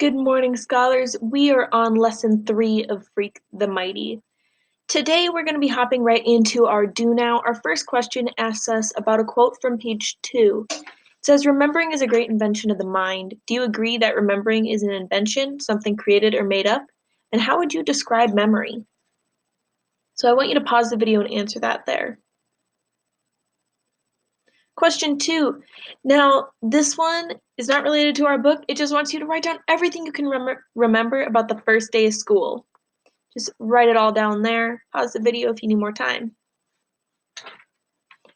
Good morning, scholars. We are on lesson 3 of Freak the Mighty. Today, we're going to be hopping right into our Do Now. Our first question asks us about a quote from page 2. It says, "Remembering is a great invention of the mind. Do you agree that remembering is an invention, something created or made up? And how would you describe memory?" So I want you to pause the video and answer that there. Question 2. Now, this one is not related to our book. It just wants you to write down everything you can remember about the first day of school. Just write it all down there. Pause the video if you need more time.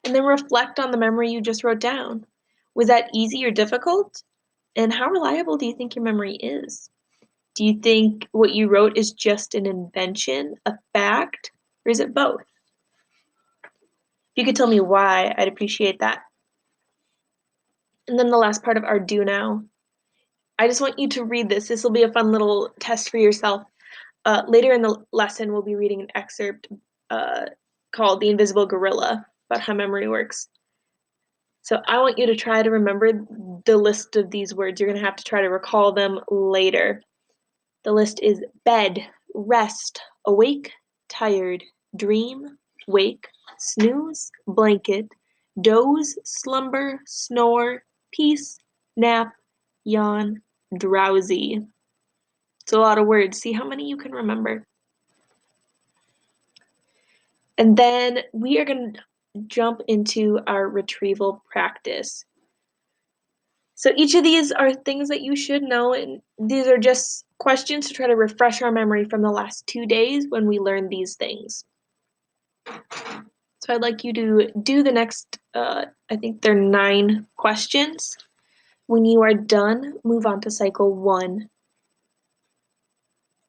And then reflect on the memory you just wrote down. Was that easy or difficult? And how reliable do you think your memory is? Do you think what you wrote is just an invention, a fact, or is it both? If you could tell me why, I'd appreciate that. And then the last part of our Do Now. I just want you to read this. This will be a fun little test for yourself. Later in the lesson, we'll be reading an excerpt called The Invisible Gorilla about how memory works. So I want you to try to remember the list of these words. You're going to have to try to recall them later. The list is bed, rest, awake, tired, dream, wake, snooze, blanket, doze, slumber, snore, peace, nap, yawn, drowsy. It's a lot of words. See how many you can remember. And then we are going to jump into our retrieval practice. So each of these are things that you should know, and these are just questions to try to refresh our memory from the last 2 days when we learned these things. So I'd like you to do the next, I think they're 9 questions. When you are done, move on to cycle 1.